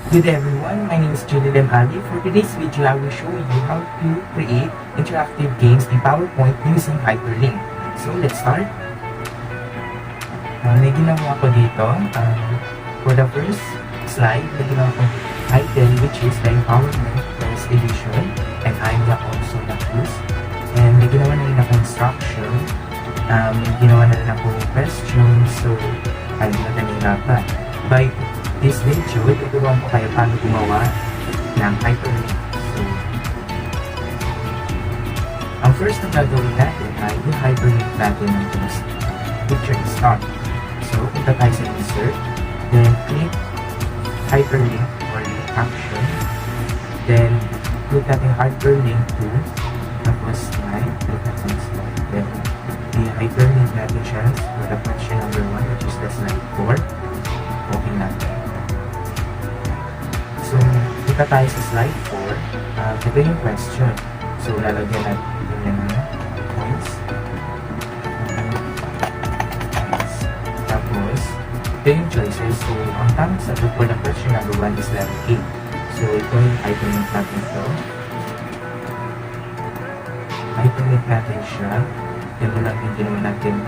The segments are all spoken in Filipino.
Good everyone, my name is Julian Ali. For today's video, I will show you how to create interactive games in PowerPoint using hyperlink. So let's start. May ginawa ko dito. For the first slide, may ginawa ko title which is the Empowerment First Edition, and I'm also the host. And may ginawa na rin akong instruction. May ginawa na rin akong question, so ay na kanina. By this video, tuturuan ko kayo paano gumawa ng hyperlink. So, ang first na gagawin natin ay yung hyperlink natin ng picture start. So, punta tayo sa insert, then click hyperlink or action, then click natin hyperlink to tapos slide, click natin slide, then i-hyperlink natin siya for the question number 1 which is the slide 4. Okay natin. So, punta tayo sa slide 4. Ito yung question. So, lalagyan natin yung points. Tapos, ito yung choices. So, ang tamang sagot for the question number 1 is letter A. So, ito yung hyperlink natin ito. Hyperlink natin siya. Ganun lang yung ginawa natin.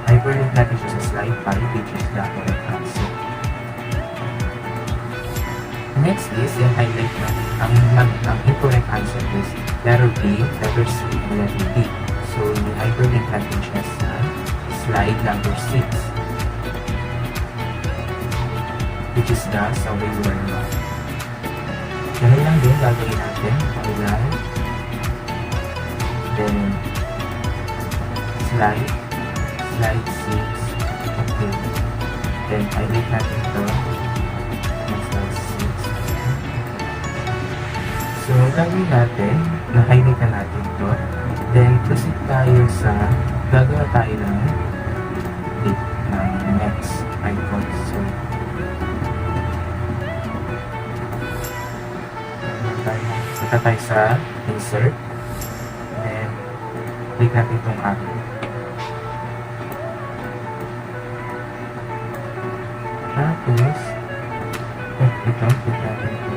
Hyperlink natin siya sa slide 5 which is the correct answer. Next is yung highlight na ang incorrect answer is letter B, letter C, and letter D. So, yung hyperlink natin siya sa slide number 6 which is the survey word mark. Ganun lang din gagawin natin. Highlight, then slide 6, okay, then highlight natin ito, slide 6. So, gagawin natin, na-highlight na natin ito, then proceed tayo sa, gagawa tayo ng next icon. So, punta tayo sa insert, then click natin itong arrow. Tapos, ito, click natin ito.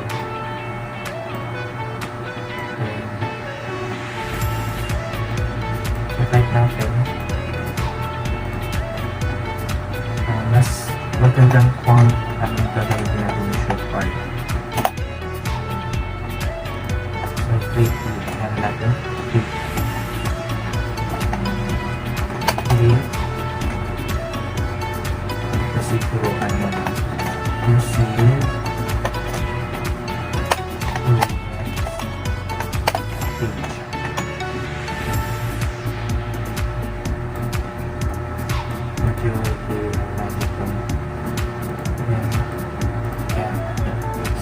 Type natin. Mas magandang font ang gagawin natin yung short part. So, click natin. Click. Kasi turuan mo na. Using page. Medyo natin ito. Ayan.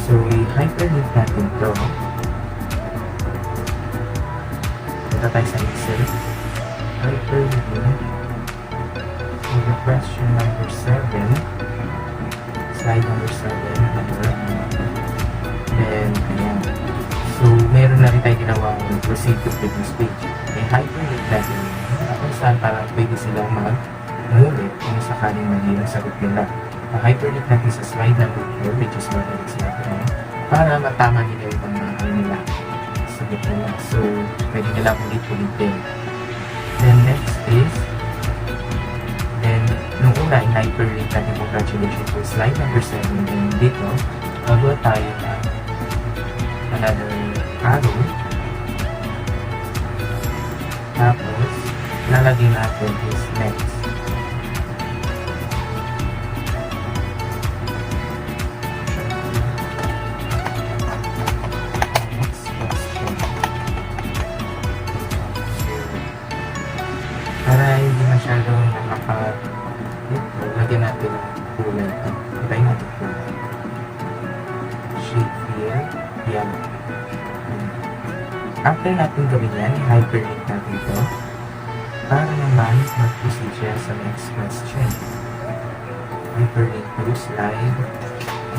So, i-hyperlink natin ito. Punta tayo sa insert. Hyperlink. So, the question number 7. Slide number 7. Then, ayan. So, meron na rin tayo ginawang proceed to previous page. May hyperlink natin yun. Kung saan parang pwede silang mag-ngulit kung sakaling mali ang sagot nila. Hyperlink natin sa slide number 4 which is what I was natin para matama nila yung mga nila sagot nila. So, pwede nila ulit-ulitin. Then, next is nung una, in-hyperlink natin congratulations for slide number 7. And dito, magawa tayo na another arrow. Tapos, lalagay natin is next. Next question. So, para hindi masyadong lagyan natin ng kulay. Ibayin natin kulay. Shade fill, yellow. After natin gawin yan, i-hyperlink natin ito para naman mag-proceed siya sa next question. Hyperlink to slide.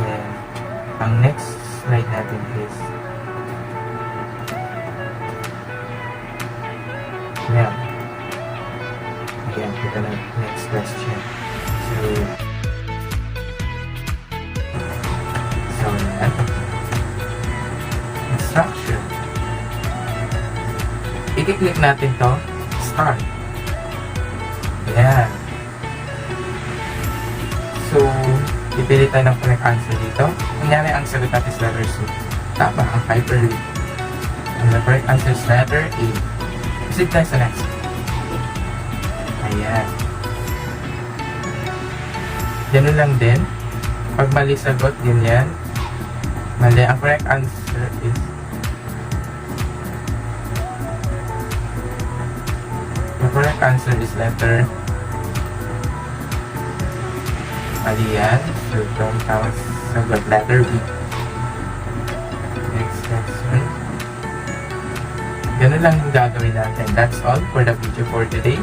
Then, ang next slide natin is now. Again, ito na next question. So, So, yan. Instruction. I-click natin to. Start. Ayan. So, pipili tayo ng correct answer dito. Kunyari, ang sagot natin is letter C. Tama, ang hyperlink. And the correct answer is letter A. Proceed tayo sa next. Ayan. Ganun lang din. Pag mali sagot, ganyan. Mali. Ang correct answer is the correct answer is letter mali yan. So, don't count sagot. Letter B. Next question. Ganun lang yung gagawin natin. That's all for the video for today.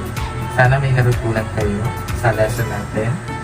Sana may natutunan kayo sa lesson natin.